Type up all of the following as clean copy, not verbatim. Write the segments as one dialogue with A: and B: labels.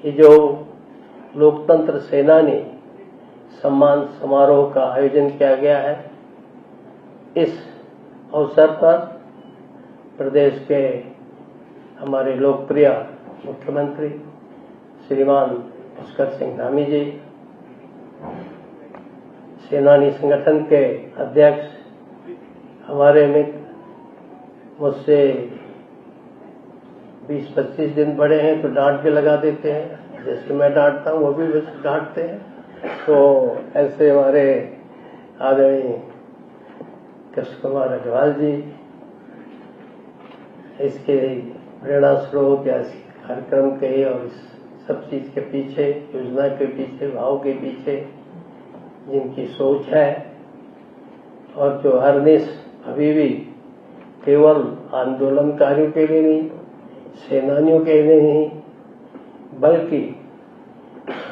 A: ये जो लोकतंत्र सेनानी सम्मान समारोह का आयोजन किया गया है, इस अवसर पर प्रदेश के हमारे लोकप्रिय मुख्यमंत्री श्रीमान पुष्कर सिंह धामी जी, सेनानी संगठन के अध्यक्ष हमारे मित्र, मुझसे 20-25 दिन बड़े हैं तो डांट भी लगा देते हैं, जैसे मैं डांटता हूँ वो भी वैसे डांटते हैं। तो ऐसे हमारे आदरणीय कृष्ण कुमार अग्रवाल जी, इसके प्रेरणा स्रोत या इस कार्यक्रम के और इस सब चीज के पीछे, योजना के पीछे, भाव के पीछे जिनकी सोच है, और जो हरनिश अभी भी केवल आंदोलनकारियों के लिए नहीं, सेनानियों के लिए नहीं, बल्कि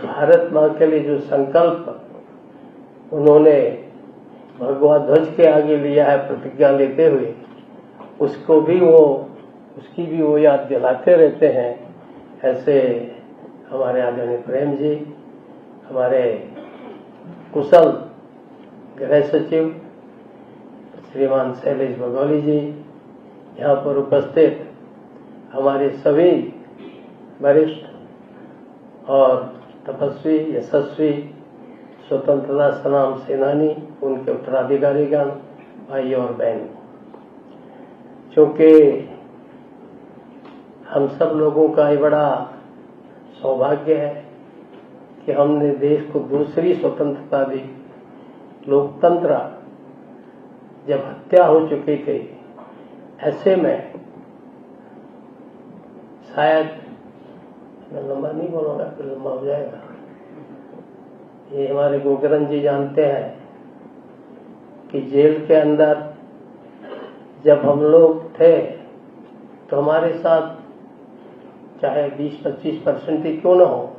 A: भारत मां के लिए जो संकल्प उन्होंने भगवा ध्वज के आगे लिया है प्रतिज्ञा लेते हुए, उसकी भी वो याद दिलाते रहते हैं। ऐसे हमारे आदरणीय प्रेम जी, हमारे कुशल गृह सचिव श्रीमान शैलेश बगौली जी, यहाँ पर उपस्थित हमारे सभी वरिष्ठ और तपस्वी, यशस्वी स्वतंत्रता संग्राम सेनानी, उनके उत्तराधिकारीगण, भाई और बहन, क्योंकि हम सब लोगों का ये बड़ा सौभाग्य है कि हमने देश को दूसरी स्वतंत्रता दी। लोकतंत्र जब हत्या हो चुकी थी, ऐसे में शायद, मैं लंबा नहीं बोलूंगा फिर लंबा हो जाएगा, ये हमारे गोकरण जी जानते हैं कि जेल के अंदर जब हम लोग थे तो हमारे साथ चाहे 20-25% ही क्यों ना हो,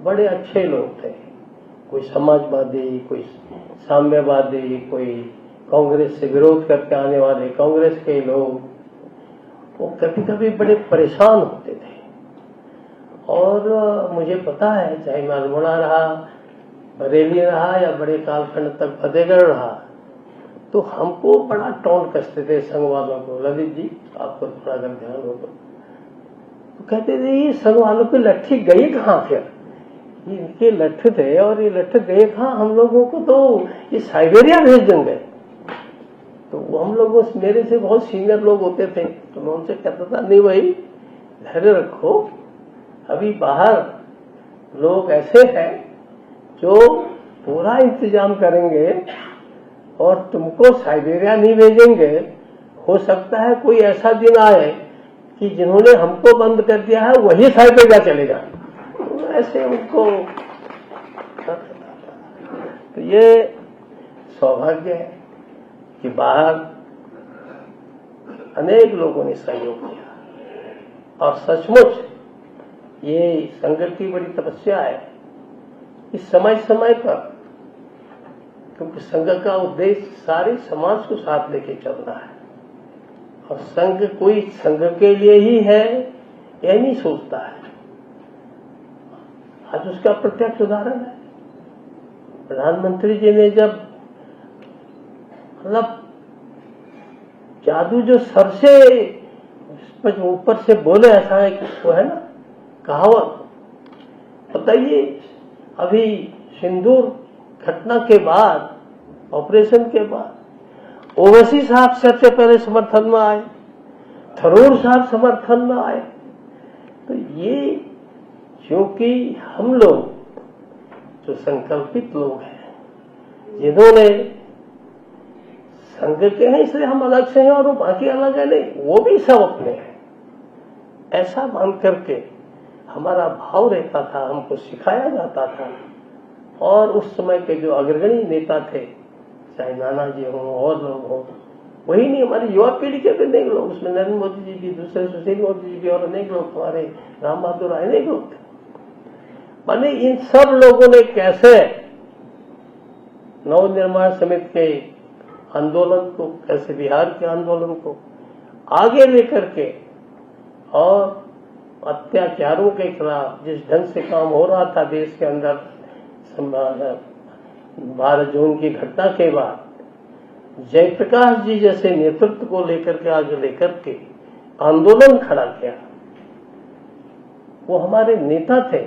A: बड़े अच्छे लोग थे। कोई समाजवादी, कोई साम्यवादी, कोई कांग्रेस से विरोध करके आने वाले कांग्रेस के लोग, वो कभी कभी बड़े परेशान होते थे। और मुझे पता है, चाहे मैं अल्मोड़ा रहा, बरेली रहा या बड़े कालखंड तक फतेहगढ़ रहा, तो हमको बड़ा टोंट कसते थे संघ वालों को। ललित जी, आपको थोड़ा अगर ध्यान हो तो कहते थे ये संघ वालों की लट्ठी गई कहाँ, फिर इनके लठ थे और ये लठ गए कहाँ, हम लोगों को तो ये साइबेरिया भेज देंगे। तो वो हम लोगों, मेरे से बहुत सीनियर लोग होते थे, तो मैं उनसे कहता था नहीं भाई धैर्य रखो, अभी बाहर लोग ऐसे हैं जो पूरा इंतजाम करेंगे और तुमको साइबेरिया नहीं भेजेंगे। हो सकता है कोई ऐसा दिन आए कि जिन्होंने हमको बंद कर दिया है वही साइबेरिया चले जाए। तो ऐसे उनको, तो ये सौभाग्य है कि बाहर अनेक लोगों ने सहयोग किया, और सचमुच ये संघ की बड़ी तपस्या है कि समय समय पर, क्योंकि संघ का उद्देश्य सारे समाज को साथ लेके चलना है, और संघ कोई संघ के लिए ही है यह नहीं सोचता है। आज उसका प्रत्यक्ष उदाहरण है, प्रधानमंत्री जी ने जब मतलब जादू जो सर से ऊपर से बोले, ऐसा है कि वो है ना कहावत, बताइए अभी सिंदूर घटना के बाद, ऑपरेशन के बाद ओवैसी साहब सबसे पहले समर्थन में आए, थरूर साहब समर्थन में आए। तो ये क्योंकि हम लोग जो संकल्पित लोग हैं, जिन्होंने संघ के हैं इसलिए हम अलग से हैं और वो बाकी अलग है नहीं, वो भी सब अपने हैं, ऐसा मान करके हमारा भाव रहता था, हमको सिखाया जाता था। और उस समय के जो अग्रगणी नेता थे, चाहे नाना जी हों और लोग हों, वही नहीं हमारी युवा पीढ़ी के भी अनेक लोग, उसमें नरेंद्र मोदी जी भी, दूसरे सुशील मोदी जी भी और अनेक लोग, हमारे राम बहादुर अनेक लोग थे। माने इन सब लोगों ने कैसे नवनिर्माण समिति के आंदोलन को, कैसे बिहार के आंदोलन को आगे लेकर के और अत्याचारों के खिलाफ जिस ढंग से काम हो रहा था देश के अंदर 12 जून की घटना के बाद, जयप्रकाश जी जैसे नेतृत्व को लेकर के आगे लेकर के आंदोलन खड़ा किया। वो हमारे नेता थे,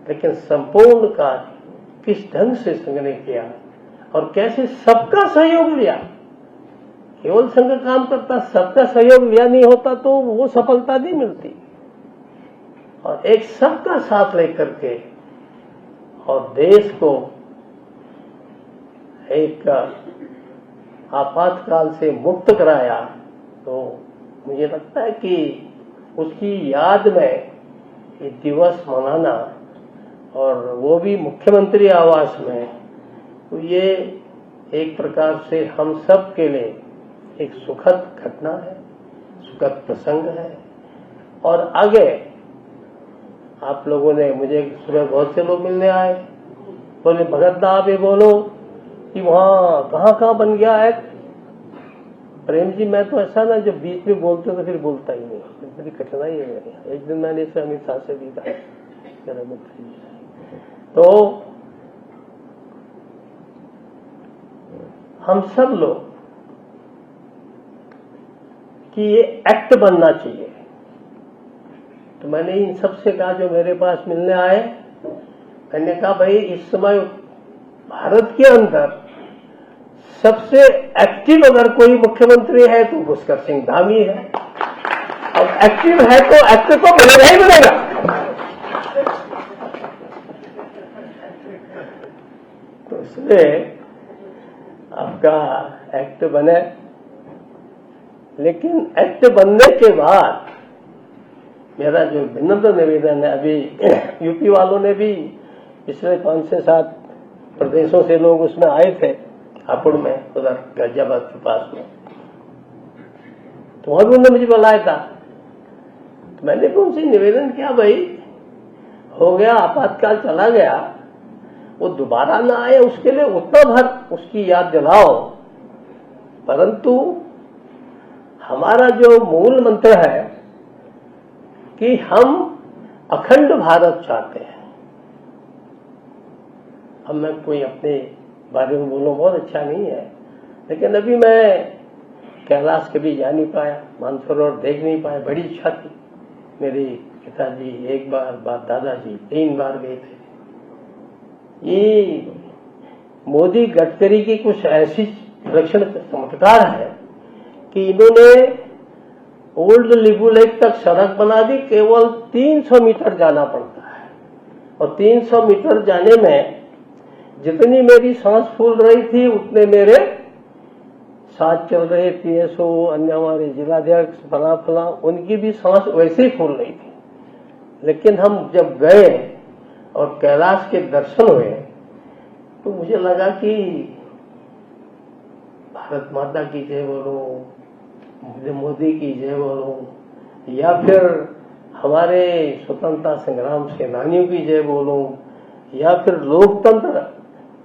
A: लेकिन संपूर्ण कार्य किस ढंग से संघ ने किया और कैसे सबका सहयोग लिया। केवल संघ काम करता, सबका सहयोग लिया नहीं होता तो वो सफलता नहीं मिलती। और एक सबका साथ लेकर के और देश को एक आपातकाल से मुक्त कराया, तो मुझे लगता है कि उसकी याद में ये दिवस मनाना, और वो भी मुख्यमंत्री आवास में, तो ये एक प्रकार से हम सब के लिए एक सुखद घटना है, सुखद प्रसंग है। और आगे आप लोगों ने मुझे सुबह बहुत से लोग मिलने आए, बोले भगत दा आप ये बोलो कि वहां कहाँ बन गया है। प्रेम जी, मैं तो ऐसा ना जो बीच में बोलते तो फिर बोलता ही नहीं, बड़ी कठिनाई है मेरी। एक दिन मैंने इसे अमित शाह से भी कहा, तो हम सब लोग कि ये एक्ट बनना चाहिए। तो मैंने इन सब से कहा जो मेरे पास मिलने आए, मैंने कहा भाई इस समय भारत के अंदर सबसे एक्टिव अगर कोई मुख्यमंत्री है तो पुष्कर सिंह धामी है। अब एक्टिव है तो एक्ट तो बनेगा ही बनेगा। तो इसलिए आपका एक्ट बने, लेकिन एक्ट बनने के बाद मेरा जो विनम्र निवेदन है, अभी यूपी वालों ने भी पिछले 5 से 7 प्रदेशों से लोग उसमें आए थे, हापुड़ में, उधर गाजियाबाद के पास में, तो वहां भी उन्होंने मुझे बुलाया था। तो मैंने भी उनसे निवेदन किया, भाई हो गया, आपातकाल चला गया, वो दोबारा ना आए उसके लिए उतना भर उसकी याद दिलाओ, परंतु हमारा जो मूल मंत्र है कि हम अखंड भारत चाहते हैं। अब मैं कोई अपने बारे में बोलूं, बहुत अच्छा नहीं है, लेकिन अभी मैं कैलाश कभी जा नहीं पाया, मानसरोवर देख नहीं पाया, बड़ी इच्छा थी। मेरे पिताजी एक बार, दादाजी 3 बार गए थे। ये मोदी गडकरी की कुछ ऐसी लक्षण चमत्कार है कि इन्होंने ओल्ड लिबू लेक तक सड़क बना दी, केवल 300 मीटर जाना पड़ता है, और 300 मीटर जाने में जितनी मेरी सांस फूल रही थी उतने मेरे साथ चल रहे पीएसओ, अन्य हमारे जिलाध्यक्ष, फला उनकी भी सांस वैसे ही फूल रही थी। लेकिन हम जब गए और कैलाश के दर्शन हुए तो मुझे लगा कि भारत माता की जय बोलो, मोदी की जय बोलो, या फिर हमारे स्वतंत्रता संग्राम सेनानियों की जय बोलो, या फिर लोकतंत्र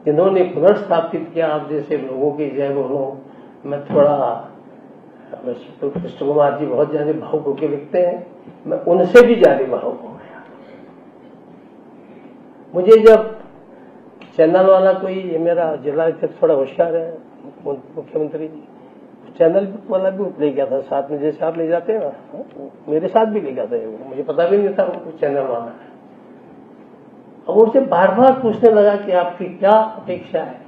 A: जिन्होंने पुनर्स्थापित किया आप जैसे लोगों की जय बोलो। मैं थोड़ा, कृष्ण कुमार जी बहुत ज्यादा भावुक होकर लिखते हैं, मैं उनसे भी ज्यादा भावुक हो गया। मुझे जब चैनल वाला कोई, ये मेरा जिला अध्यक्ष थोड़ा होशियार है, मुख्यमंत्री जी, चैनल वाला भी ले गया था साथ में, जैसे आप ले जाते हैं ना, मेरे साथ भी ले गया था। मुझे पता भी नहीं था वो चैनल वाला है। अब उनसे बार बार पूछने लगा कि आपकी क्या अपेक्षा है,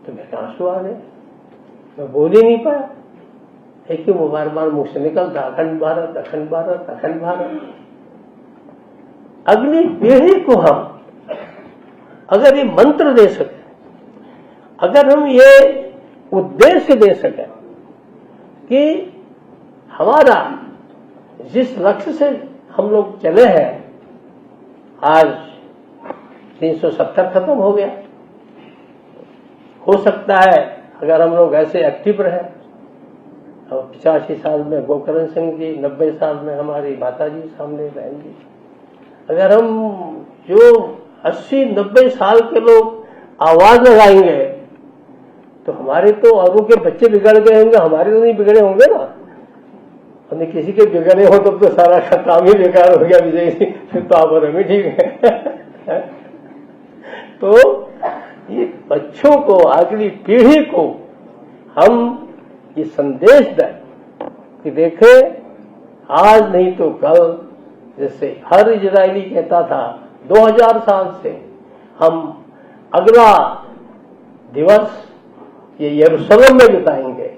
A: तो मेरे आंसू आ गए, मैं बोल ही नहीं पाया। एक ही वो बार बार मुंह से निकलता, अखंड भारत, अखंड भारत, अखंड भारत। अगली पीढ़ी को हम अगर ये मंत्र दे सके, अगर हम ये उद्देश्य दे सके कि हमारा जिस लक्ष्य से हम लोग चले हैं, आज 370 खत्म हो गया, हो सकता है अगर हम लोग ऐसे एक्टिव रहे। अब 85 साल में गोकर्ण सिंह जी, 90 साल में हमारी माता जी सामने बहन जी, अगर हम जो 80-90 साल के लोग आवाज लगाएंगे तो हमारे तो औरों के बच्चे बिगड़ गए होंगे, हमारे तो नहीं बिगड़े होंगे ना। उन्हें किसी के बिगड़े हो तो सारा काम ही बेकार हो गया विजय जी, फिर तो आप और हम ही ठीक है। तो ये बच्चों को, अगली पीढ़ी को हम ये संदेश दें कि देखे आज नहीं तो कल, जैसे हर इजरायली कहता था 2000 साल से हम अगला दिवस ये यरूशलेम में बिताएंगे।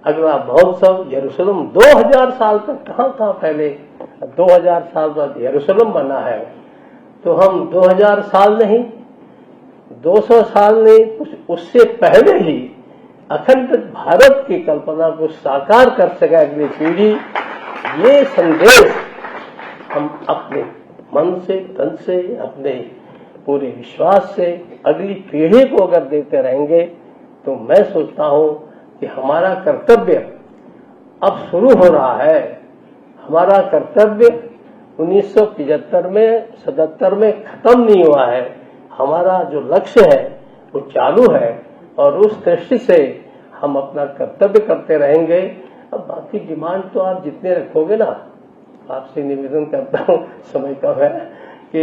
A: अगला महोत्सव यरूशलेम 2000 साल तक कहाँ पहले 2000 साल बाद यरूशलेम बना है। तो हम 2000 साल नहीं, 200 साल नहीं, उससे पहले ही अखंड भारत की कल्पना को साकार कर सके अगली पीढ़ी। ये संदेश हम अपने मन से, तन से, अपने पूरे विश्वास से अगली पीढ़ी को अगर देते रहेंगे तो मैं सोचता हूं कि हमारा कर्तव्य अब शुरू हो रहा है। हमारा कर्तव्य 1975 में, 77 में खत्म नहीं हुआ है। हमारा जो लक्ष्य है वो चालू है और उस दृष्टि से हम अपना कर्तव्य करते रहेंगे। अब बाकी डिमांड तो आप जितने रखोगे ना, आपसे निवेदन करता हूँ, समय कम है, कि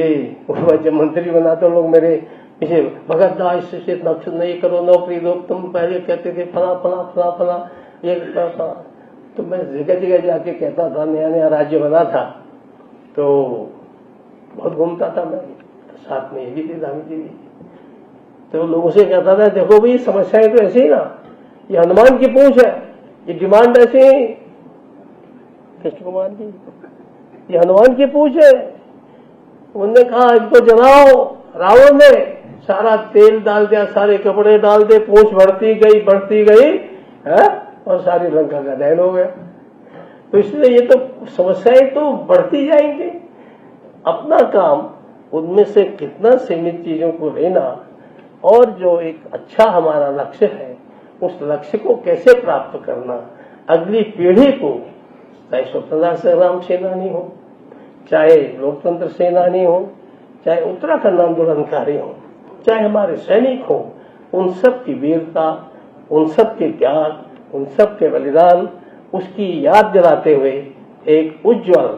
A: जब मंत्री बना तो लोग मेरे पीछे भगत दास से नक्शल नहीं करो, नौकरी दो, तुम पहले कहते थे फला फला फला फला ये फला। तो मैं जगह जगह जाके कहता था, नया नया राज्य बना था तो बहुत घूमता था मैं, साथ में ये भी थे धामी जी भी। तो लोगों से कहता था देखो भाई समस्याएं तो ऐसी ही ना, ये हनुमान की पूंछ है, ये डिमांड ऐसी ही कृष्ण कुमार जी, ये हनुमान की पूंछ है। उन्होंने कहा इनको जलाओ, रावण ने सारा तेल डाल दिया, सारे कपड़े डाल दे, पूंछ बढ़ती गई है और सारी लंका का दहन हो गया। तो इसलिए ये तो समस्याएं तो बढ़ती जाएंगी। अपना काम उनमें से कितना सीमित चीजों को लेना और जो एक अच्छा हमारा लक्ष्य है उस लक्ष्य को कैसे प्राप्त करना, अगली पीढ़ी को, चाहे स्वतंत्रता संग्राम सेनानी हो, चाहे लोकतंत्र सेनानी हो, चाहे उत्तराखंड आंदोलनकारी हो, चाहे हमारे सैनिक हो, उन सब की वीरता, उन सब के त्याग, उन सब के बलिदान, उसकी याद दिलाते हुए एक उज्जवल,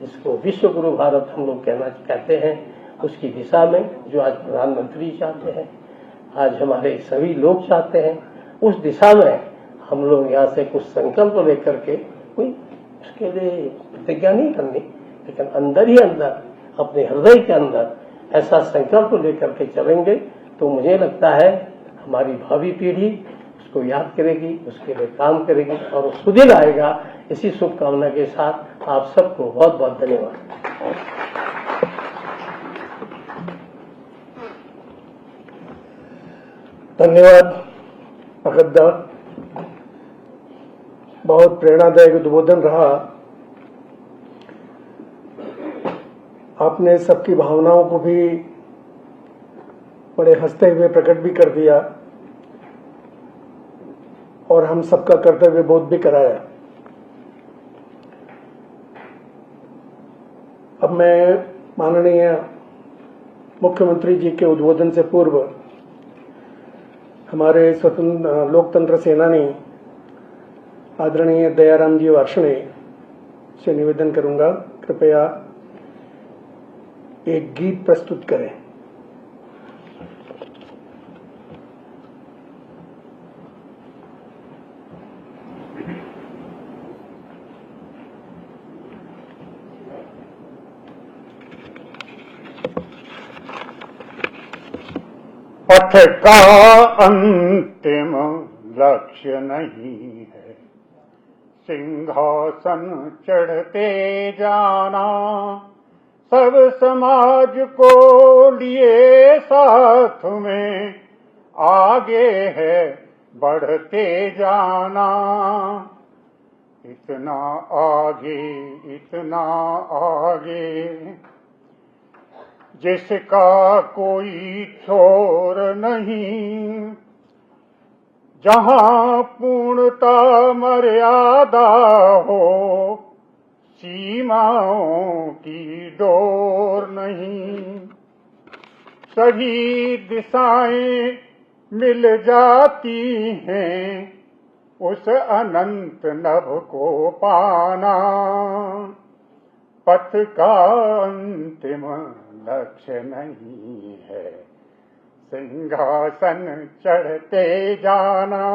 A: जिसको विश्व गुरु भारत हम लोग कहते हैं, उसकी दिशा में जो आज प्रधानमंत्री चाहते हैं, आज हमारे सभी लोग चाहते हैं, उस दिशा में हम लोग यहाँ से कुछ संकल्प लेकर के, कोई उसके लिए प्रतिज्ञा नहीं करनी, लेकिन अंदर ही अंदर, अपने हृदय के अंदर ऐसा संकल्प लेकर के चलेंगे तो मुझे लगता है हमारी भावी पीढ़ी उसको याद करेगी, उसके लिए काम करेगी और सुदिन आएगा। इसी शुभकामना के साथ आप सबको बहुत बहुत धन्यवाद।
B: धन्यवाद भगतदा, बहुत प्रेरणादायक उद्बोधन रहा। आपने सबकी भावनाओं को भी बड़े हंसते हुए प्रकट भी कर दिया और हम सबका कर्तव्य बोध भी कराया। अब मैं माननीय मुख्यमंत्री जी के उद्बोधन से पूर्व हमारे स्वतंत्र लोकतंत्र सेनानी आदरणीय दयाराम जी वार्ष्णेय से निवेदन करूंगा, कृपया एक गीत प्रस्तुत करें।
C: पथ का अंतिम लक्ष्य नहीं है सिंहासन चढ़ते जाना, सब समाज को लिए साथ में आगे है बढ़ते जाना। इतना आगे जिसका कोई छोर नहीं, जहां पूर्णता मर्यादा हो, सीमाओं की डोर नहीं। सभी दिशाएं मिल जाती हैं उस अनंत नभ को पाना पथ का अंतिम लक्ष्य नहीं है, सिंहासन चढ़ते जाना।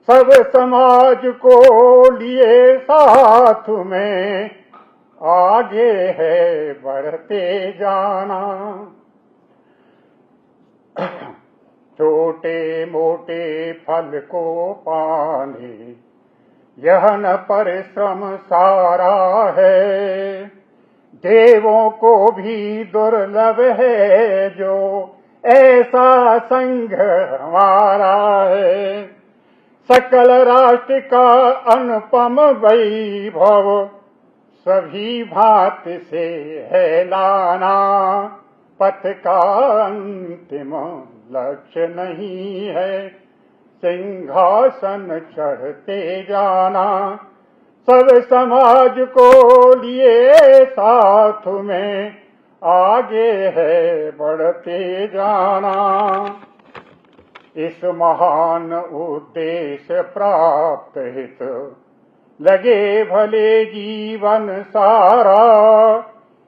C: सब समाज को लिए साथ में आगे है बढ़ते जाना। छोटे मोटे फल को पाने यह न परिश्रम सारा है, देवों को भी दुर्लभ है जो ऐसा संग हमारा है। सकल राष्ट्र का अनुपम वैभव सभी भांति से है लाना, पथ का अंतिम लक्ष्य नहीं है, सिंहासन चढ़ते जाना। सब समाज को लिए साथ में आगे है बढ़ते जाना। इस महान उद्देश्य प्राप्त हित लगे भले जीवन सारा,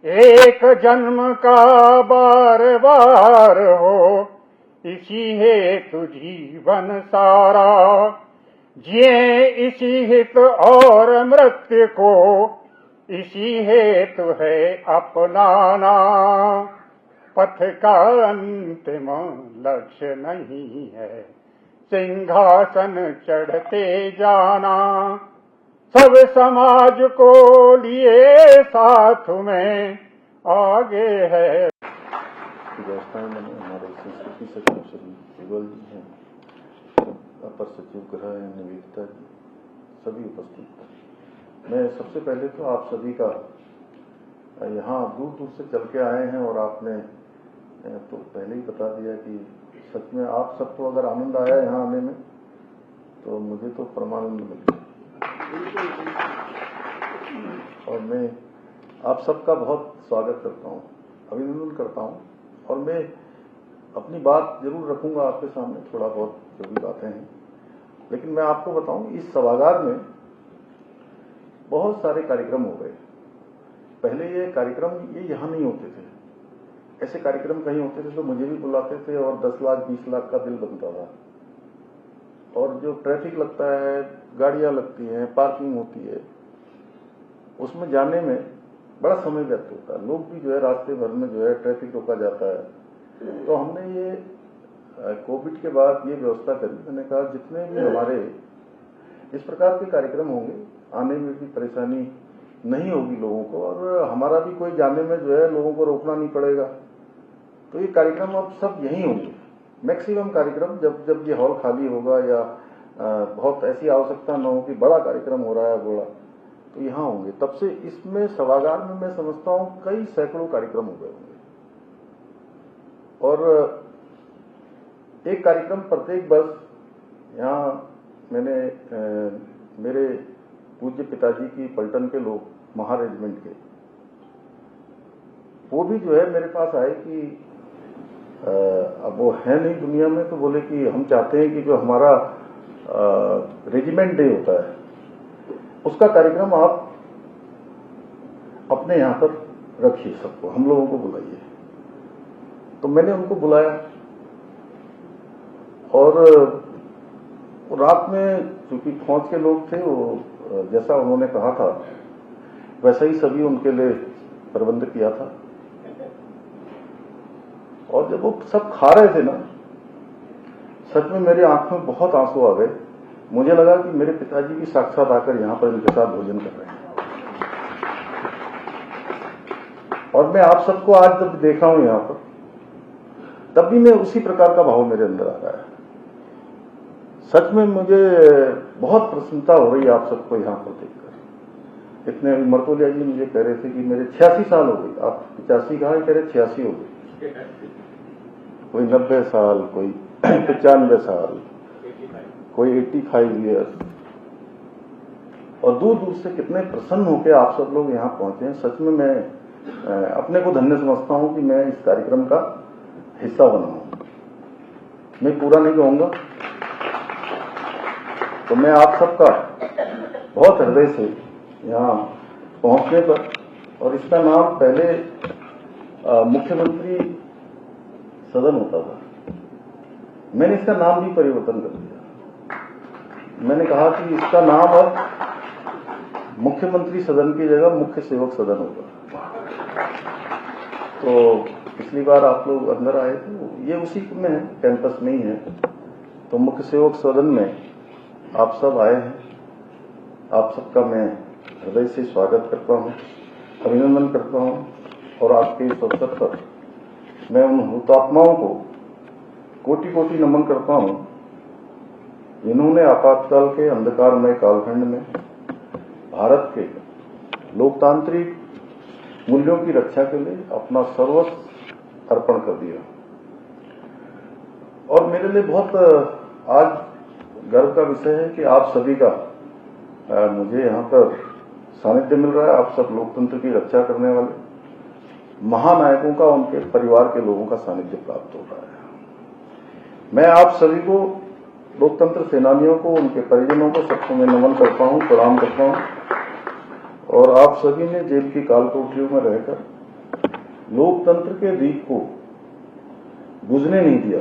C: एक जन्म का बार बार हो इसी हेतु जीवन सारा। जिए इसी हित और मृत्यु को इसी हेतु है अपनाना, पथ का अंतिम लक्ष्य नहीं है, सिंहासन चढ़ते जाना। सब समाज को लिए साथ में आगे है।
D: व्यवस्थाएं में हमारे संस्कृति सचिव श्री युगल जी हैं, अपर सचिव गृह निवेदिता जी, सभी उपस्थित हैं। मैं सबसे पहले तो आप सभी का यहाँ दूर दूर से चल के आए हैं और आपने तो पहले ही बता दिया कि सच में आप सबको अगर आनंद आया यहाँ आने में तो मुझे तो परमानंद मिल गया। और मैं आप सबका बहुत स्वागत करता हूँ, अभिनंदन करता हूँ। और मैं अपनी बात जरूर रखूंगा आपके सामने, थोड़ा बहुत जो भी बातें हैं, लेकिन मैं आपको बताऊं इस सभागार में बहुत सारे कार्यक्रम हो गए। पहले ये कार्यक्रम ये यहाँ नहीं होते थे, ऐसे कार्यक्रम कहीं होते थे तो मुझे भी बुलाते थे और 10 लाख 20 लाख का बिल बनता था। और जो ट्रैफिक लगता है, गाड़ियां लगती हैं, पार्किंग होती है, उसमें जाने में बड़ा समय व्यर्थ होता है। लोग भी जो है रास्ते भर में जो है ट्रैफिक रोका जाता है। तो हमने ये कोविड के बाद ये व्यवस्था करी। मैंने कहा जितने भी हमारे इस प्रकार के कार्यक्रम होंगे, आने में भी परेशानी नहीं होगी लोगों को, और हमारा भी कोई जाने में जो है लोगों को रोकना नहीं पड़ेगा। तो ये कार्यक्रम अब सब यहीं होंगे, मैक्सिमम कार्यक्रम। जब जब ये हॉल खाली होगा या बहुत ऐसी आवश्यकता न हो कि बड़ा कार्यक्रम हो रहा है बड़ा, तो यहाँ होंगे। तब से इसमें सभागार में मैं समझता हूँ कई सैकड़ों कार्यक्रम हो गए होंगे। और एक कार्यक्रम प्रत्येक वर्ष यहाँ मैंने मेरे पूज्य पिताजी की पलटन के लोग, महा रेजिमेंट के, वो भी जो है मेरे पास आए कि अब वो है नहीं दुनिया में, तो बोले कि हम चाहते हैं कि जो हमारा रेजिमेंट डे होता है उसका कार्यक्रम आप अपने यहाँ पर रखिए, सबको हम लोगों को बुलाइए। तो मैंने उनको बुलाया और रात में चूंकि फौज के लोग थे, वो जैसा उन्होंने कहा था वैसा ही सभी उनके लिए प्रबंध किया था। और जब वो सब खा रहे थे ना, सच में मेरी आंख में बहुत आंसू आ गए। मुझे लगा कि मेरे पिताजी भी साक्षात आकर यहाँ पर इनके साथ भोजन कर रहे हैं। और मैं आप सबको आज जब देखा हूं यहाँ पर, तब भी मैं उसी प्रकार का भाव मेरे अंदर आ रहा है। सच में मुझे बहुत प्रसन्नता हो रही है आप सबको यहाँ पर देखकर। इतने मरतोलिया जी मुझे कह रहे थे कि मेरे 86 साल हो गई। आप 85 कहा, कह रहे 86 हो गई। कोई 90 साल, कोई 95 साल, कोई 85 ईयर्स। और दूर दूर से कितने प्रसन्न होकर आप सब लोग यहाँ पहुंचे हैं। सच में मैं अपने को धन्य समझता हूं कि मैं इस कार्यक्रम का हिस्सा बना हूं। मैं पूरा नहीं कहूंगा, तो मैं आप सबका बहुत हृदय से यहाँ पहुंचने पर, और इसका नाम पहले मुख्यमंत्री सदन होता था, मैंने इसका नाम भी परिवर्तन कर दिया। मैंने कहा कि इसका नाम अब मुख्यमंत्री सदन की जगह मुख्य सेवक सदन होगा। तो पिछली बार आप लोग अंदर आए थे, ये उसी में है, कैंपस में ही है। तो मुख्य सेवक सदन में आप सब आए हैं, आप सबका मैं हृदय से स्वागत करता हूँ, अभिनंदन करता हूँ। और आज के इस अवसर पर मैं उन हुतात्माओं को कोटि कोटि नमन करता हूँ जिन्होंने आपातकाल के अंधकारमय कालखंड में भारत के लोकतांत्रिक मूल्यों की रक्षा के लिए अपना सर्वस्व अर्पण कर दिया। और मेरे लिए बहुत आज गर्व का विषय है कि आप सभी का मुझे यहाँ पर सानिध्य मिल रहा है। आप सब लोकतंत्र की रक्षा करने वाले महानायकों का, उनके परिवार के लोगों का सानिध्य प्राप्त हो रहा है। मैं आप सभी को, लोकतंत्र सेनानियों को, उनके परिजनों को, सबको मैं नमन करता हूँ, प्रणाम करता हूँ। और आप सभी ने जेल की काल कोठरियों में रहकर लोकतंत्र के दीप को बुझने नहीं दिया।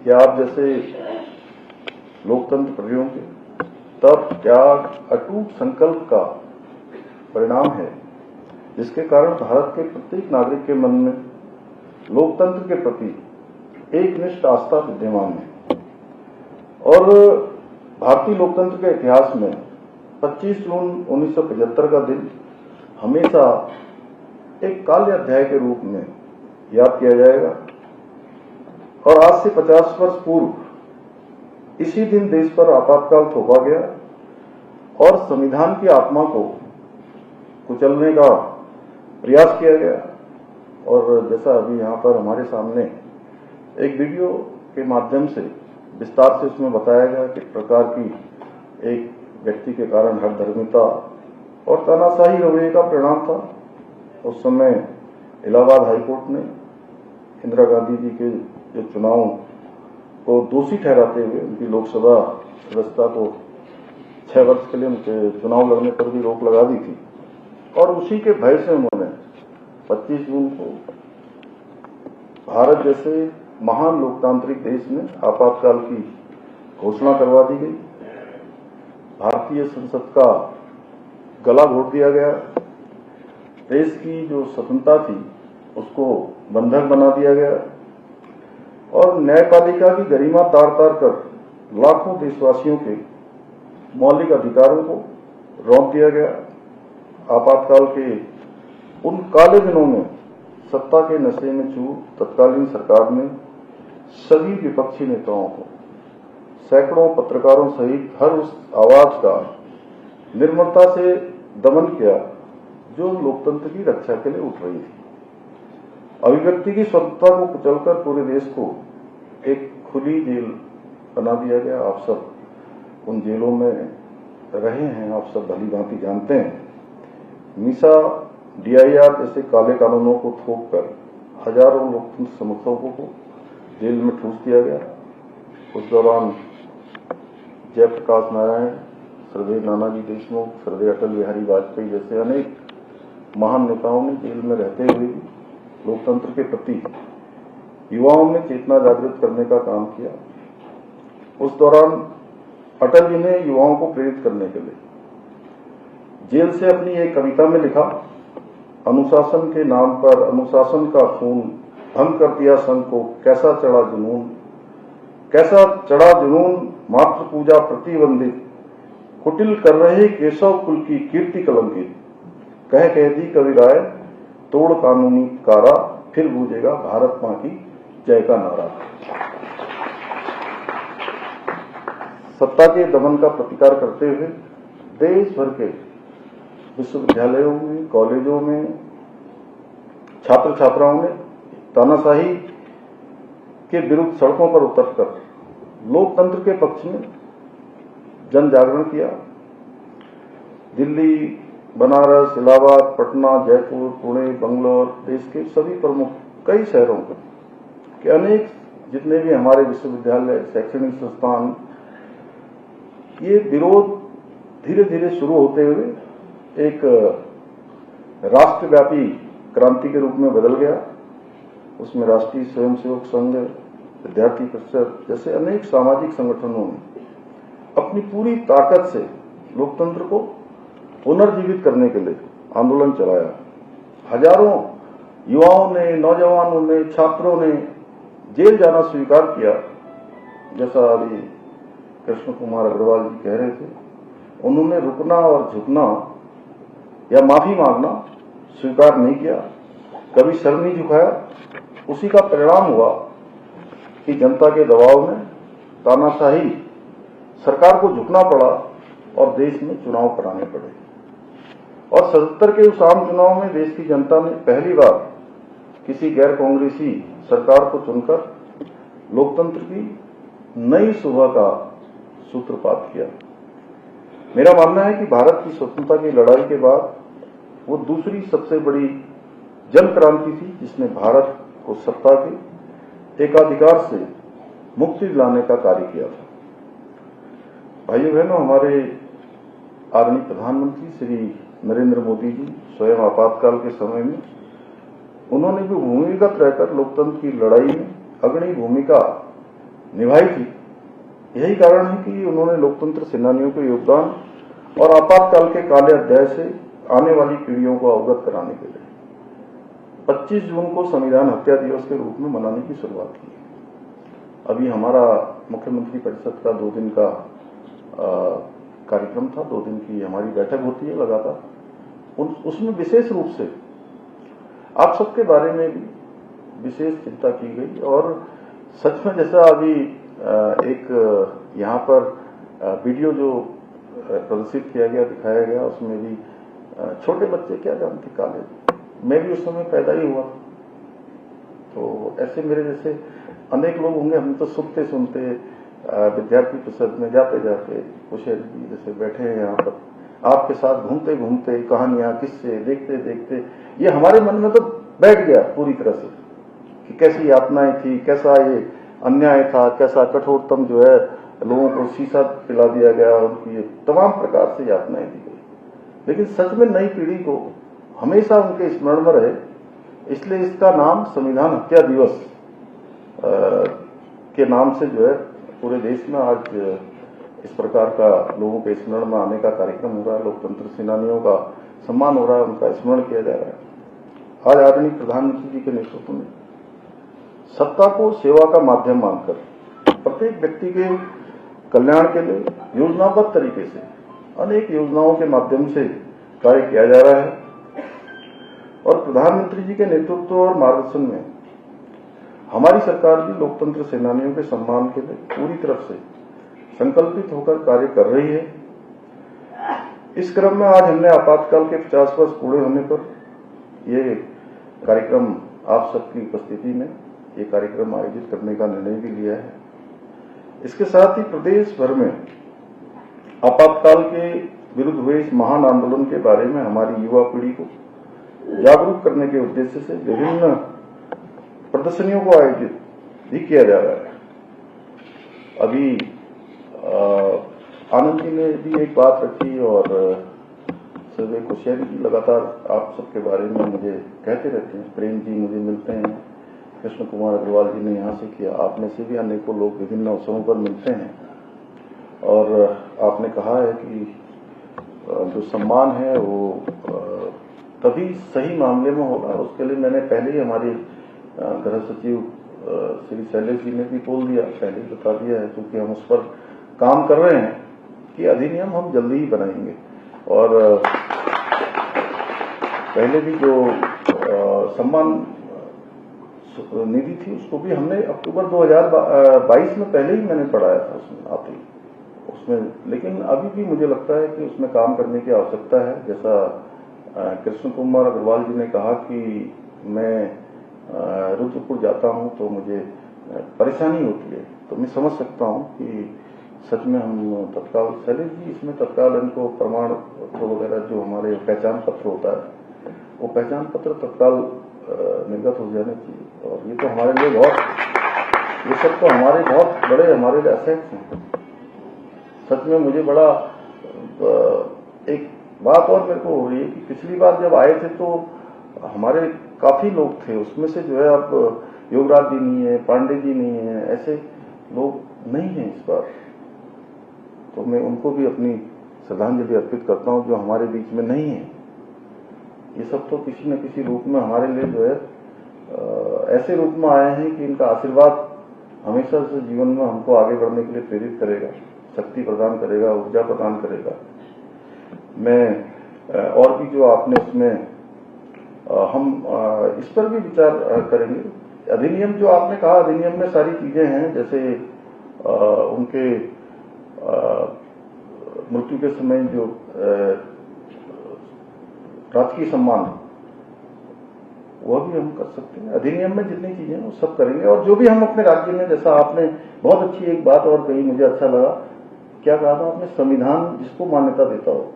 D: कि आप जैसे लोकतंत्र प्रियों के तब त्याग, अटूट संकल्प का परिणाम है, जिसके कारण भारत के प्रत्येक नागरिक के मन में लोकतंत्र के प्रति एक निष्ठ आस्था विद्यमान है। और भारतीय लोकतंत्र के इतिहास में 25 जून 1975 का दिन हमेशा एक काले अध्याय के रूप में याद किया जाएगा। और आज से 50 वर्ष पूर्व इसी दिन देश पर आपातकाल थोपा गया और संविधान की आत्मा को कुचलने का प्रयास किया गया। और जैसा अभी यहाँ पर हमारे सामने एक वीडियो के माध्यम से विस्तार से उसमें बताया गया कि प्रकार की एक व्यक्ति के कारण हर धर्मिता और तानाशाही रवैये का परिणाम था। उस समय इलाहाबाद हाईकोर्ट ने इंदिरा गांधी जी के जो चुनाव को दोषी ठहराते हुए उनकी लोकसभा सदस्यता को 6 वर्ष के लिए उनके चुनाव लड़ने पर भी रोक लगा दी थी। और उसी के भय से उन्होंने 25 जून को भारत जैसे महान लोकतांत्रिक देश में आपातकाल की घोषणा करवा दी गई। भारतीय संसद का गला घोट दिया गया। देश की जो स्वतंत्रता थी उसको बंधक बना दिया गया और न्यायपालिका की गरिमा तार तार कर लाखों देशवासियों के मौलिक अधिकारों को रौंद दिया गया। आपातकाल के उन काले दिनों में सत्ता के नशे में चूर तत्कालीन सरकार ने सभी विपक्षी नेताओं को, सैकड़ों पत्रकारों सहित हर उस आवाज का निर्ममता से दमन किया जो लोकतंत्र की रक्षा के लिए उठ रही थी। अभिव्यक्ति की स्वतंत्रता को कुचलकर पूरे देश को एक खुली जेल बना दिया गया। आप सब उन जेलों में रहे हैं, आप सब भली भांति जानते हैं। मीसा, DIR जैसे काले कानूनों को थोप कर हजारों लोकतंत्र समर्थकों को जेल में ठूस दिया गया। उस दौरान जयप्रकाश नारायण, श्रद्धेय नानाजी देशमुख, श्रद्धेय अटल बिहारी वाजपेयी जैसे अनेक महान नेताओं ने जेल में रहते हुए भी लोकतंत्र के प्रति युवाओं में चेतना जागृत करने का काम किया। उस दौरान अटल जी ने युवाओं को प्रेरित करने के लिए जेल से अपनी एक कविता में लिखा, अनुशासन के नाम पर अनुशासन का खून भंग कर दिया संघ को, कैसा चढ़ा जुनून, कैसा चढ़ा जुनून, मात्र पूजा प्रतिबंधित, कुटिल कर रहे केशव कुल की कीर्ति कलंकित, कह दी कवि राय तोड़ कानूनी कारा, फिर गूंजेगा भारत मां की जय का नारा। सत्ता के दमन का प्रतिकार करते हुए देश भर के विश्वविद्यालयों में, कॉलेजों में छात्र छात्राओं ने तानाशाही के विरुद्ध सड़कों पर उतरकर लोकतंत्र के पक्ष में जन जागरण किया। दिल्ली, बनारस, इलाहाबाद, पटना, जयपुर, पुणे, बंगलौर, देश के सभी प्रमुख कई शहरों के अनेक जितने भी हमारे विश्वविद्यालय, शैक्षणिक संस्थान ये विरोध धीरे धीरे शुरू होते हुए एक राष्ट्रव्यापी क्रांति के रूप में बदल गया। उसमें राष्ट्रीय स्वयंसेवक संघ, विद्यार्थी परिषद जैसे अनेक सामाजिक संगठनों ने अपनी पूरी ताकत से लोकतंत्र को पुनर्जीवित करने के लिए आंदोलन चलाया। हजारों युवाओं ने, नौजवानों ने, छात्रों ने जेल जाना स्वीकार किया। जैसा अभी कृष्ण कुमार अग्रवाल जी कह रहे थे, उन्होंने रुकना और झुकना या माफी मांगना स्वीकार नहीं किया, कभी सर नहीं झुकाया। उसी का परिणाम हुआ कि जनता के दबाव में तानाशाही सरकार को झुकना पड़ा और देश में चुनाव कराने पड़े। और 77 के उस आम चुनाव में देश की जनता ने पहली बार किसी गैर कांग्रेसी सरकार को चुनकर लोकतंत्र की नई सुबह का सूत्रपात किया। मेरा मानना है कि भारत की स्वतंत्रता की लड़ाई के बाद वो दूसरी सबसे बड़ी जन क्रांति थी जिसने भारत को सत्ता के एकाधिकार से मुक्ति दिलाने का कार्य किया था। भाइयों बहनों, हमारे आदरणीय प्रधानमंत्री श्री नरेंद्र मोदी जी स्वयं आपातकाल के समय में उन्होंने भी भूमिगत रहकर लोकतंत्र की लड़ाई में अग्रणी भूमिका निभाई थी। यही कारण है कि उन्होंने लोकतंत्र सेनानियों के योगदान और आपातकाल के काले अध्याय से आने वाली पीढ़ियों को अवगत कराने के लिए 25 जून को संविधान हत्या दिवस के रूप में मनाने की शुरुआत की। अभी हमारा मुख्यमंत्री परिषद का 2 दिन का कार्यक्रम था, 2 दिन की हमारी बैठक होती है लगातार। उसमें विशेष रूप से आप सबके बारे में भी विशेष चिंता की गई और सच में जैसा अभी एक यहाँ पर वीडियो जो प्रदर्शित किया गया, दिखाया गया, उसमें भी छोटे बच्चे क्या जानते काले, मैं भी उस समय पैदा ही हुआ। तो ऐसे मेरे जैसे अनेक लोग होंगे, हम तो सुनते सुनते विद्यार्थी परिषद में जाते जाते कुशेल जी जैसे बैठे हैं यहाँ पर, आपके साथ घूमते घूमते कहानियां, किस्से देखते देखते ये हमारे मन में तो बैठ गया पूरी तरह से कि कैसी यातनाएं थी, कैसा ये अन्याय था, कैसा कठोरतम जो है लोगों को शीशा पिला दिया गया, उनकी तमाम प्रकार से यातनाएं दी गई। लेकिन सच में नई पीढ़ी को हमेशा उनके स्मरण में रहे, इसलिए इसका नाम संविधान हत्या दिवस के नाम से जो है पूरे देश में आज इस प्रकार का लोगों के स्मरण में आने का कार्यक्रम हो रहा है। लोकतंत्र सेनानियों का सम्मान हो रहा है, उनका स्मरण किया जा रहा है। आज आदरणीय प्रधानमंत्री जी के नेतृत्व में सत्ता को सेवा का माध्यम मानकर प्रत्येक व्यक्ति के कल्याण के लिए योजनाबद्ध तरीके से अनेक योजनाओं के माध्यम से कार्य किया जा रहा है। और प्रधानमंत्री जी के नेतृत्व और मार्गदर्शन में हमारी सरकार भी लोकतंत्र सेनानियों के सम्मान के लिए पूरी तरफ से संकल्पित होकर कार्य कर रही है। इस क्रम में आज हमने आपातकाल के 50 वर्ष पूरे होने पर ये कार्यक्रम आप सबकी उपस्थिति में ये कार्यक्रम आयोजित करने का निर्णय भी लिया है। इसके साथ ही प्रदेश भर में आपातकाल के विरुद्ध हुए इस महान आंदोलन के बारे में हमारी युवा पीढ़ी को जागरूक करने के उद्देश्य से विभिन्न प्रदर्शनियों को आयोजित भी किया जा रहा है। अभी आनंद जी ने भी एक बात रखी और सर्वे कुशेल जी लगातार आप सबके बारे में मुझे कहते रहते हैं, प्रेम जी मुझे मिलते हैं, कृष्ण कुमार अग्रवाल जी ने यहाँ से किया, आप में से भी अनेकों लोग विभिन्न अवसरों पर मिलते हैं। और आपने कहा है कि जो सम्मान है वो तभी सही मामले में होगा। उसके लिए मैंने पहले ही हमारे गृह सचिव श्री शैलेश जी ने भी बोल दिया, पहले ही बता दिया है, क्योंकि हम उस पर काम कर रहे हैं कि अधिनियम हम जल्दी ही बनाएंगे। और पहले भी जो सम्मान निधि थी उसको भी हमने अक्टूबर 2022 में पहले ही मैंने पढ़ाया था उसमें आते ही उसमें, लेकिन अभी भी मुझे लगता है कि उसमें काम करने की आवश्यकता है। जैसा कृष्ण कुमार अग्रवाल जी ने कहा कि मैं रुद्रपुर जाता हूं तो मुझे परेशानी होती है, तो मैं समझ सकता हूं कि सच में हम तत्काल शैलेश जी इसमें तत्काल इनको प्रमाण पत्र वगैरह जो हमारे पहचान पत्र होता है वो पहचान पत्र तत्काल निर्गत हो जाने चाहिए। और ये तो हमारे लिए बहुत, ये सब तो हमारे बहुत बड़े हमारे लिए असेट्स हैं। सच में मुझे बड़ा एक बात और मेरे को हो रही है कि पिछली बार जब आए थे तो हमारे काफी लोग थे, उसमें से जो है अब योगराज जी नहीं है, पांडे जी नहीं है, ऐसे लोग नहीं हैं इस बार। तो मैं उनको भी अपनी श्रद्धांजलि अर्पित करता हूं जो हमारे बीच में नहीं है। ये सब तो किसी न किसी रूप में हमारे लिए जो है ऐसे रूप में आए हैं कि इनका आशीर्वाद हमेशा से जीवन में हमको आगे बढ़ने के लिए प्रेरित करेगा, शक्ति प्रदान करेगा, ऊर्जा प्रदान करेगा। मैं और भी जो आपने उसमें हम इस पर भी विचार करेंगे। अधिनियम जो आपने कहा, अधिनियम में सारी चीजें हैं, जैसे उनके मृत्यु के समय जो राजकीय सम्मान वह भी हम कर सकते हैं। अधिनियम में जितनी चीजें वो सब करेंगे। और जो भी हम अपने राज्य में, जैसा आपने बहुत अच्छी एक बात और कही, मुझे अच्छा लगा, क्या कहा था आपने, संविधान जिसको मान्यता देता हो,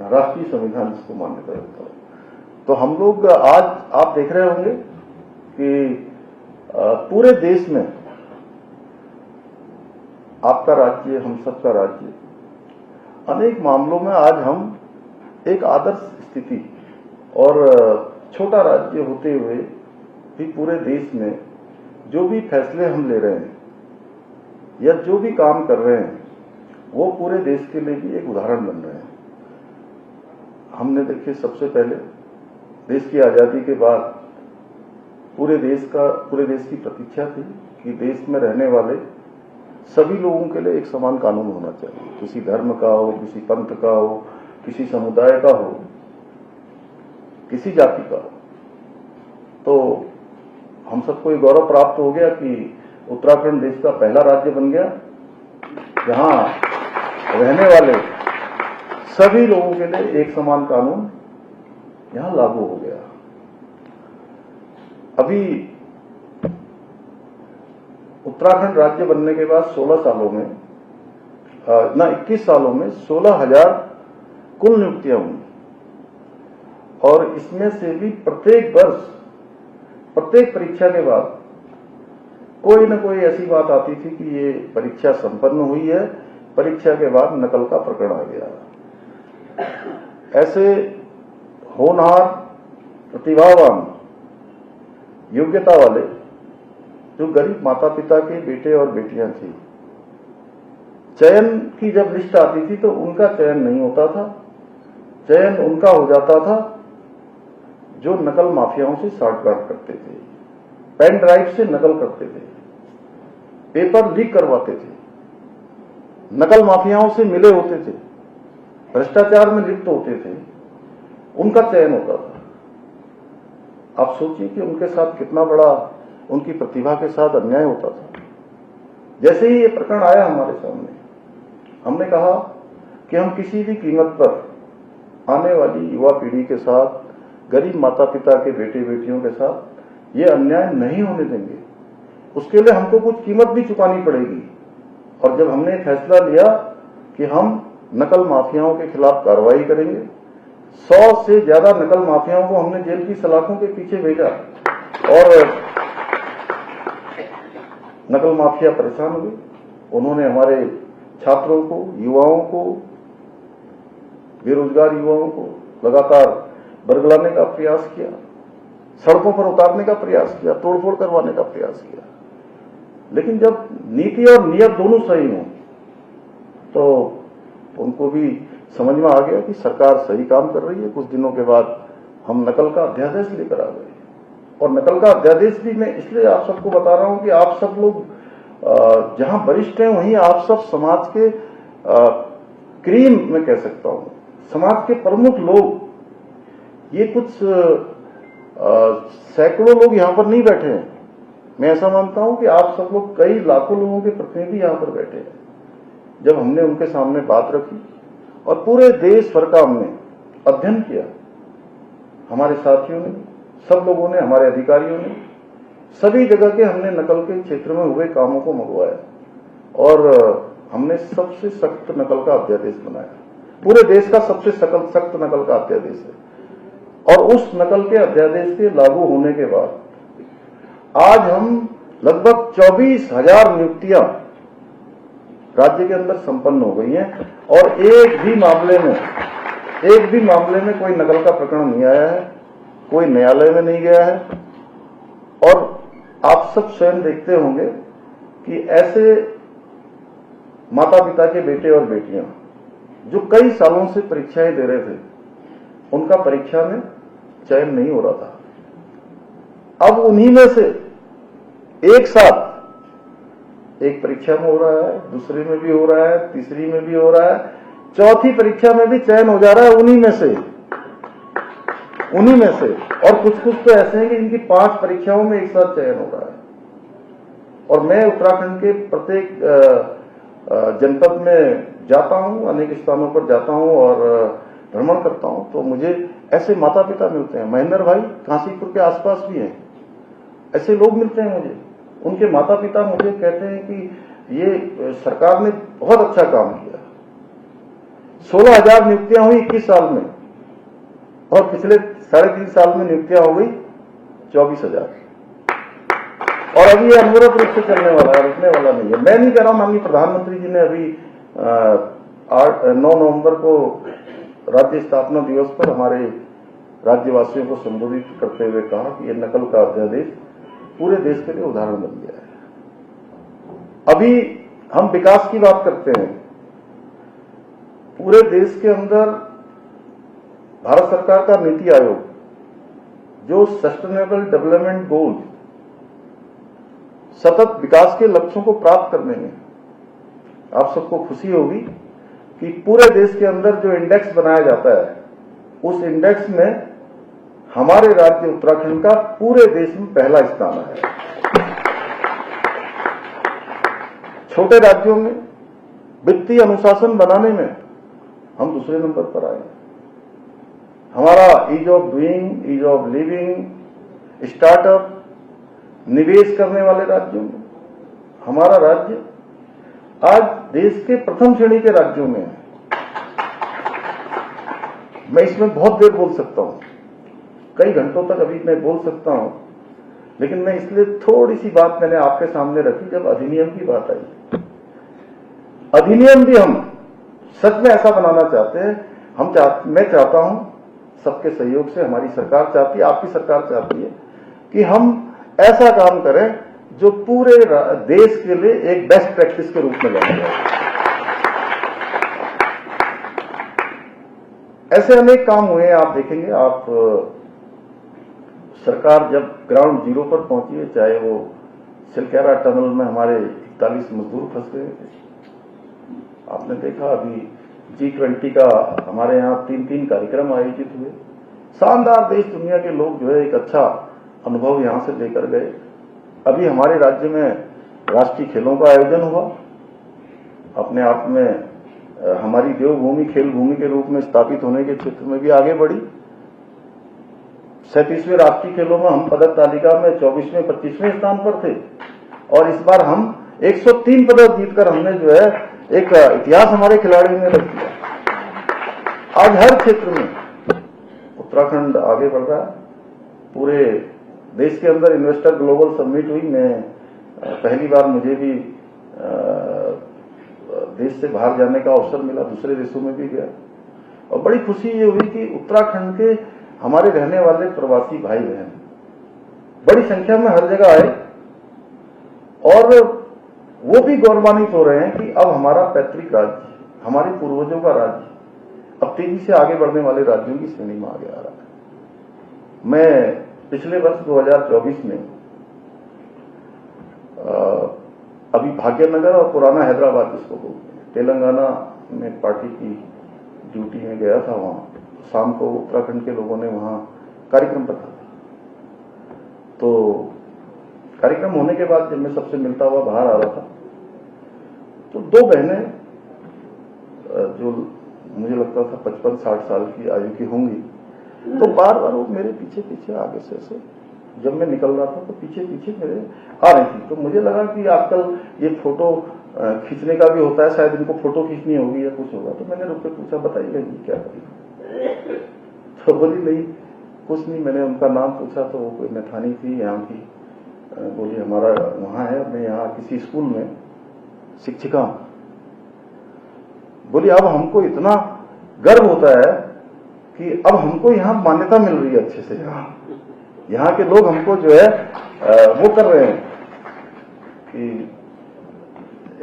D: राष्ट्रीय संविधान जिसको मान्यता देता हो। तो हम लोग आज आप देख रहे होंगे कि पूरे देश में आपका राज्य, हम सबका राज्य, अनेक मामलों में आज हम एक आदर्श स्थिति और छोटा राज्य होते हुए भी पूरे देश में जो भी फैसले हम ले रहे हैं या जो भी काम कर रहे हैं वो पूरे देश के लिए भी एक उदाहरण बन रहे हैं। हमने देखिए सबसे पहले देश की आजादी के बाद पूरे देश की प्रतीक्षा थी कि देश में रहने वाले सभी लोगों के लिए एक समान कानून होना चाहिए, किसी धर्म का हो, किसी पंथ का हो, किसी समुदाय का हो, किसी जाति का हो। तो हम सबको ये गौरव प्राप्त हो गया कि उत्तराखंड देश का पहला राज्य बन गया जहां रहने वाले सभी लोगों के लिए एक समान कानून यहां लागू हो गया। अभी उत्तराखंड राज्य बनने के बाद 16 सालों में 21 सालों में 16,000 कुल नियुक्तियां हुई और इसमें से भी प्रत्येक वर्ष प्रत्येक परीक्षा के बाद कोई न कोई ऐसी बात आती थी कि ये परीक्षा संपन्न हुई है, परीक्षा के बाद नकल का प्रकरण आ गया। ऐसे होनहार, प्रतिभावान, योग्यता वाले जो गरीब माता पिता के बेटे और बेटियां थी, चयन की जब लिस्ट आती थी तो उनका चयन नहीं होता था, चयन उनका हो जाता था जो नकल माफियाओं से साठगांठ करते थे, पेन ड्राइव से नकल करते थे, पेपर लीक करवाते थे, नकल माफियाओं से मिले होते थे, भ्रष्टाचार में लिप्त होते थे, उनका चयन होता था। आप सोचिए कि उनके साथ कितना बड़ा, उनकी प्रतिभा के साथ अन्याय होता था। जैसे ही ये प्रकरण आया हमारे सामने, हमने कहा कि हम किसी भी कीमत पर आने वाली युवा पीढ़ी के साथ, गरीब माता पिता के बेटे बेटियों के साथ ये अन्याय नहीं होने देंगे। उसके लिए हमको कुछ कीमत भी चुकानी पड़ेगी। और जब हमने फैसला लिया कि हम नकल माफियाओं के खिलाफ कार्रवाई करेंगे, 100 से ज्यादा नकल माफियाओं को हमने जेल की सलाखों के पीछे भेजा और नकल माफिया परेशान हुए। उन्होंने हमारे छात्रों को, युवाओं को, बेरोजगार युवाओं को लगातार बरगलाने का प्रयास किया, सड़कों पर उतारने का प्रयास किया, तोड़फोड़ करवाने का प्रयास किया। लेकिन जब नीति और नियत दोनों सही हों तो उनको भी समझ में आ गया कि सरकार सही काम कर रही है। कुछ दिनों के बाद हम नकल का अध्यादेश लेकर आ गए। और नकल का अध्यादेश भी मैं इसलिए आप सबको बता रहा हूं कि आप सब लोग जहां वरिष्ठ हैं वहीं आप सब समाज के क्रीम में कह सकता हूं, समाज के प्रमुख लोग, ये कुछ सैकड़ों लोग यहां पर नहीं बैठे हैं। मैं ऐसा मानता हूं कि आप सब लोग, कई लाखों लोगों के प्रतिनिधि यहां पर बैठे हैं। जब हमने उनके सामने बात रखी और पूरे देश भर का हमने अध्ययन किया, हमारे साथियों ने, सब लोगों ने, हमारे अधिकारियों ने, सभी जगह के हमने नकल के क्षेत्र में हुए कामों को मंगवाया और हमने सबसे सख्त नकल का अध्यादेश बनाया। पूरे देश का सबसे सख्त नकल का अध्यादेश है। और उस नकल के अध्यादेश के लागू होने के बाद आज हम लगभग 24,000 नियुक्तियां राज्य के अंदर संपन्न हो गई हैं और एक भी मामले में कोई नकल का प्रकरण नहीं आया है, कोई न्यायालय में नहीं गया है। और आप सब स्वयं देखते होंगे कि ऐसे माता पिता के बेटे और बेटियां जो कई सालों से परीक्षाएं दे रहे थे, उनका परीक्षा में चयन नहीं हो रहा था। अब उन्हीं में से एक साथ एक परीक्षा में हो रहा है, दूसरे में भी हो रहा है, तीसरी में भी हो रहा है, चौथी परीक्षा में भी चयन हो जा रहा है उन्हीं में से। और कुछ तो ऐसे हैं कि इनकी 5 परीक्षाओं में एक साथ चयन हो रहा है। और मैं उत्तराखंड के प्रत्येक जनपद में जाता हूं, अनेक स्थानों पर जाता हूं और भ्रमण करता हूं, तो मुझे ऐसे माता पिता मिलते हैं। महेंद्र भाई काशीपुर के आसपास भी हैं, ऐसे लोग मिलते हैं मुझे। उनके माता पिता मुझे कहते हैं कि ये सरकार ने बहुत अच्छा काम किया। 16,000 नियुक्तियां हुई 21 साल में और पिछले 3.5 साल में नियुक्तियां हो गई 24,000। और अभी ये अनवरत रूप से चलने वाला है, रुकने वाला नहीं है। मैं नहीं कह रहा हूं, माननीय प्रधानमंत्री जी ने अभी 9 नवंबर को राज्य स्थापना दिवस पर हमारे राज्यवासियों को संबोधित करते हुए कहा कि ये नकल का अध्यादेश पूरे देश के लिए उदाहरण बन गया है। अभी हम विकास की बात करते हैं, पूरे देश के अंदर भारत सरकार का नीति आयोग जो सस्टेनेबल डेवलपमेंट गोल, सतत विकास के लक्ष्यों को प्राप्त करने में, आप सबको खुशी होगी कि पूरे देश के अंदर जो इंडेक्स बनाया जाता है, उस इंडेक्स में हमारे राज्य उत्तराखंड का पूरे देश में पहला स्थान है। छोटे राज्यों में वित्तीय अनुशासन बनाने में हम दूसरे नंबर पर आए। हमारा ease of doing, ease of living, startup, निवेश करने वाले राज्यों में हमारा राज्य आज देश के प्रथम श्रेणी के राज्यों में है। मैं इसमें बहुत देर बोल सकता हूं, कई घंटों तक अभी मैं बोल सकता हूं, लेकिन मैं इसलिए थोड़ी सी बात मैंने आपके सामने रखी जब अधिनियम की बात आई। अधिनियम भी हम सच में ऐसा बनाना चाहते हैं। मैं चाहता हूं सबके सहयोग से, हमारी सरकार चाहती है, आपकी सरकार चाहती है कि हम ऐसा काम करें जो पूरे देश के लिए एक बेस्ट प्रैक्टिस के रूप में लाया जाए। ऐसे अनेक काम हुए हैं, आप देखेंगे। आप सरकार जब ग्राउंड जीरो पर पहुंची है, चाहे वो सिलकेरा टनल में हमारे 41 मजदूर फंस गए थे, आपने देखा अभी G20 का हमारे यहाँ 3 कार्यक्रम आयोजित हुए। शानदार, देश दुनिया के लोग जो है एक अच्छा अनुभव यहां से लेकर गए। अभी हमारे राज्य में राष्ट्रीय खेलों का आयोजन हुआ। अपने आप में हमारी देवभूमि खेल भूमि के रूप में स्थापित होने के क्षेत्र में भी आगे बढ़ी। 37वें राष्ट्रीय खेलों में हम पदक तालिका में 24वें 25वें स्थान पर थे और इस बार हम 103 पदक जीतकर हमने जो है एक इतिहास हमारे खिलाड़ियों ने रच दिया। आज हर क्षेत्र में उत्तराखंड आगे बढ़ रहा है। पूरे देश के अंदर इन्वेस्टर ग्लोबल समिट हुई। मैं पहली बार मुझे भी देश से बाहर जाने का अवसर मिला, दूसरे देशों में भी गया और बड़ी खुशी ये हुई कि उत्तराखंड के हमारे रहने वाले प्रवासी भाई बहन बड़ी संख्या में हर जगह आए और वो भी गौरवान्वित हो रहे हैं कि अब हमारा पैतृक राज्य, हमारे पूर्वजों का राज्य अब तेजी से आगे बढ़ने वाले राज्यों की श्रेणी में आगे आ रहा है। मैं पिछले वर्ष 2024 में अभी भाग्यनगर और पुराना हैदराबाद जिसको बोलते हैं, तेलंगाना में पार्टी की ड्यूटी में गया था। वहां शाम को उत्तराखंड के लोगों ने वहां कार्यक्रम रखा था। तो कार्यक्रम होने के बाद जब मैं सबसे मिलता हुआ बाहर आ रहा था तो 2 बहनें जो मुझे लगता था 55-60 साल की आयु की होंगी, तो बार बार वो मेरे पीछे पीछे आगे से ऐसे जब मैं निकल रहा था तो पीछे पीछे मेरे आ रही थी। तो मुझे लगा कि आजकल ये फोटो खींचने का भी होता है, शायद इनको फोटो खींचनी होगी या कुछ होगा। तो मैंने रुक के पूछा, बताइए जी क्या करें? तो बोली नहीं कुछ नहीं। मैंने उनका नाम पूछा तो वो कोई मैथानी थी यहाँ की। बोली हमारा वहाँ है, मैं यहाँ किसी स्कूल में शिक्षिका हूँ। बोली अब हमको इतना गर्व होता है कि अब हमको यहाँ मान्यता मिल रही है अच्छे से। यहाँ के लोग हमको जो है वो कर रहे हैं कि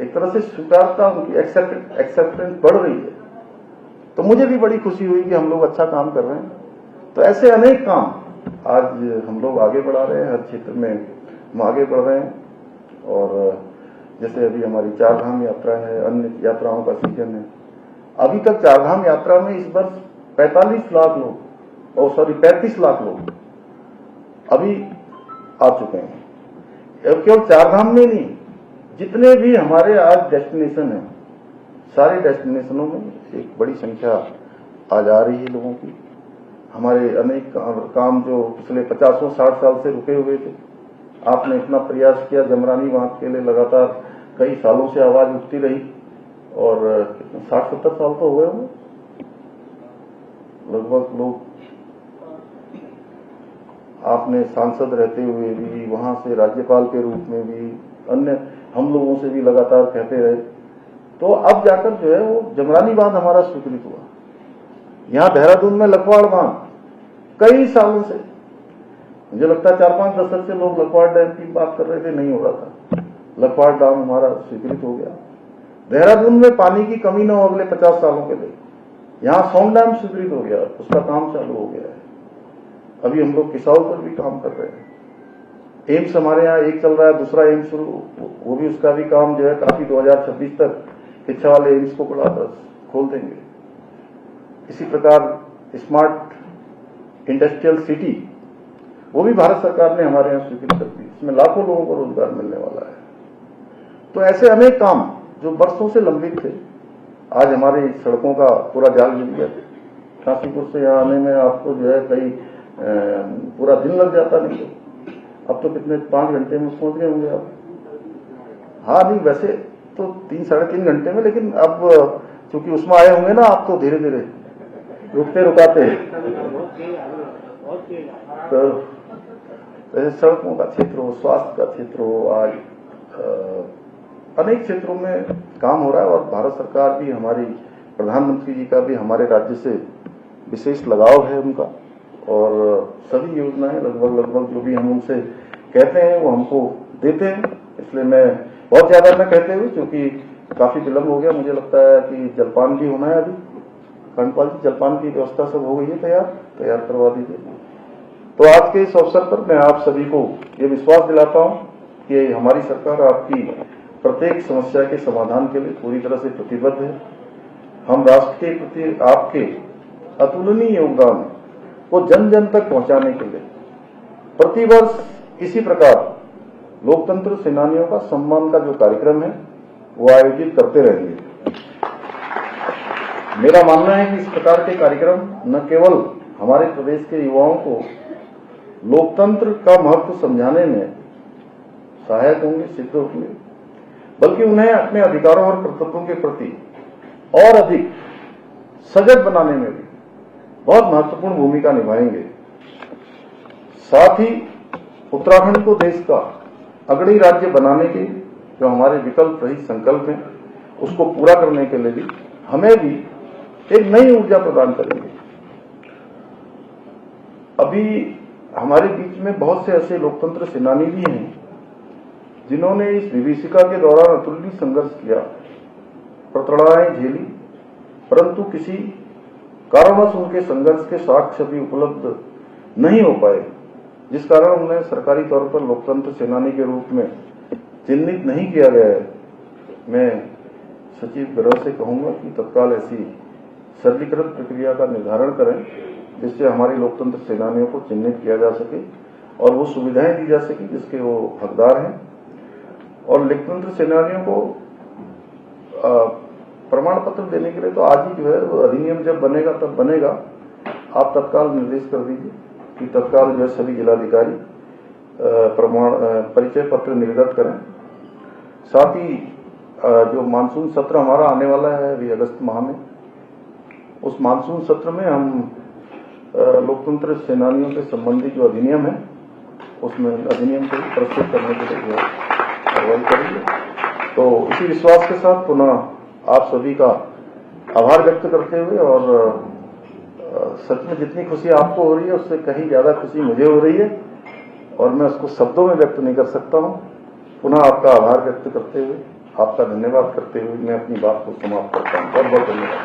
D: एक तरह से स्वीकारता, उनकी एक्सेप्टेंस बढ़ रही है। तो मुझे भी बड़ी खुशी हुई कि हम लोग अच्छा काम कर रहे हैं। तो ऐसे अनेक काम आज हम लोग आगे बढ़ा रहे हैं, हर क्षेत्र में हम आगे बढ़ रहे हैं। और जैसे अभी हमारी चारधाम यात्रा है, अन्य यात्राओं का सीजन है। अभी तक चारधाम यात्रा में इस वर्ष 35 लाख लोग अभी आ चुके हैं। केवल चारधाम में नहीं, जितने भी हमारे आज डेस्टिनेशन हैं, सारे डेस्टिनेशनों में एक बड़ी संख्या आज आ रही है लोगों की। हमारे अनेक काम जो पिछले 50-60 साल से रुके हुए थे, आपने इतना प्रयास किया, जमरानी बांध के लिए लगातार कई सालों से आवाज उठती रही और 60-70 साल तो हुए होंगे लगभग। लोग आपने सांसद रहते हुए भी, वहां से राज्यपाल के रूप में भी, अन्य हम लोगों से भी लगातार कहते रहे। तो अब जाकर जो है वो जमरानी बांध हमारा स्वीकृत हुआ। यहाँ देहरादून में लखवाड़ बांध कई सालों से, मुझे लगता है 4-5 दशक से लोग लखवाड़ डैम की बात कर रहे थे, नहीं हो रहा था। लखवाड़ डैम हमारा स्वीकृत हो गया। देहरादून में पानी की कमी न हो अगले 50 सालों के लिए। यहाँ सौंग डैम स्वीकृत हो गया, उसका काम चालू हो गया है। अभी हम लोग किसाऊ पर भी काम कर रहे हैं। एम्स हमारे यहाँ एक चल रहा है, दूसरा एम्स शुरू, वो भी उसका भी काम जो है काफी 2026 तक इच्छा वाले एम्स को खोल देंगे। इसी प्रकार स्मार्ट इंडस्ट्रियल सिटी, वो भी भारत सरकार ने हमारे यहाँ स्वीकृत कर दी। इसमें लाखों लोगों को रोजगार मिलने वाला है। तो ऐसे अनेक काम जो वर्षों से लंबित थे, आज हमारी सड़कों का पूरा जाल मिल गया। काशीपुर से यहाँ आने में आपको जो है कई पूरा दिन लग जाता, नहीं तो अब तो कितने 5 घंटे में पहुंच गए होंगे आप। हाँ नहीं, वैसे तो 3-3.5 घंटे में, लेकिन अब चूंकि उसमें आए होंगे ना आप, तो धीरे धीरे रुकते रुकाते। तो जैसे सड़कों का क्षेत्र हो, स्वास्थ्य का क्षेत्र हो, आज अनेक क्षेत्रों में काम हो रहा है। और भारत सरकार भी, हमारी प्रधानमंत्री जी का भी हमारे राज्य से विशेष लगाव है उनका। और सभी योजनाएं लगभग जो भी हम उनसे कहते हैं वो हमको देते हैं। इसलिए मैं बहुत ज्यादा न कहते हुए, क्योंकि काफी विलंब हो गया, मुझे लगता है कि जलपान भी होना है अभी। खंडपाल जी, जलपान की व्यवस्था सब हो गई है, तैयार करवा दीजिए। तो आज के इस अवसर पर मैं आप सभी को ये विश्वास दिलाता हूं कि हमारी सरकार आपकी प्रत्येक समस्या के समाधान के लिए पूरी तरह से प्रतिबद्ध है। हम राष्ट्र के प्रति आपके अतुलनीय योगदान को जन जन तक पहुंचाने के लिए प्रतिवर्ष इसी प्रकार लोकतंत्र सेनानियों का सम्मान का जो कार्यक्रम है वो आयोजित करते रहेंगे। मेरा मानना है कि इस प्रकार के कार्यक्रम न केवल हमारे प्रदेश के युवाओं को लोकतंत्र का महत्व समझाने में सहायक होंगे, सिद्ध होंगे, बल्कि उन्हें अपने अधिकारों और कर्तव्यों के प्रति और अधिक सजग बनाने में भी बहुत महत्वपूर्ण भूमिका निभाएंगे। साथ ही उत्तराखंड को देश का अग्रणी राज्य बनाने के जो हमारे विकल्प रहित संकल्प हैं, उसको पूरा करने के लिए भी हमें भी एक नई ऊर्जा प्रदान करेंगे। अभी हमारे बीच में बहुत से ऐसे लोकतंत्र सेनानी भी हैं जिन्होंने इस विभीषिका के दौरान अतुलनीय संघर्ष किया, प्रताड़नाएं झेली, परंतु किसी कारणवश उनके संघर्ष के साक्ष्य भी उपलब्ध नहीं हो पाए, जिस कारण उन्हें सरकारी तौर पर लोकतंत्र सेनानी के रूप में चिन्हित नहीं किया गया है। मैं सचिव गृह से कहूंगा कि तत्काल ऐसी सरलीकृत प्रक्रिया का निर्धारण करें जिससे हमारे लोकतंत्र सेनानियों को चिन्हित किया जा सके और वो सुविधाएं दी जा सके जिसके वो हकदार हैं। और लोकतंत्र सेनानियों को प्रमाण पत्र देने के लिए तो आज ही जो है वो अधिनियम जब बनेगा तब बनेगा। आप तत्काल निर्देश कर दीजिए कि तत्काल जो है सभी जिलाधिकारी प्रमाण परिचय पत्र निर्गत करें। साथ ही जो मानसून सत्र हमारा आने वाला है अभी अगस्त माह में, उस मानसून सत्र में हम लोकतंत्र सेनानियों से संबंधित जो अधिनियम है उसमें अधिनियम को प्रस्तुत करने के लिए कार्रवाई करेंगे। तो इसी विश्वास के साथ पुनः आप सभी का आभार व्यक्त करते हुए और सच में जितनी खुशी आपको हो रही है उससे कहीं ज्यादा खुशी मुझे हो रही है और मैं उसको शब्दों में व्यक्त नहीं कर सकता हूं। पुनः आपका आभार व्यक्त करते हुए, आपका धन्यवाद करते हुए मैं अपनी बात को समाप्त करता हूं। बहुत बहुत धन्यवाद।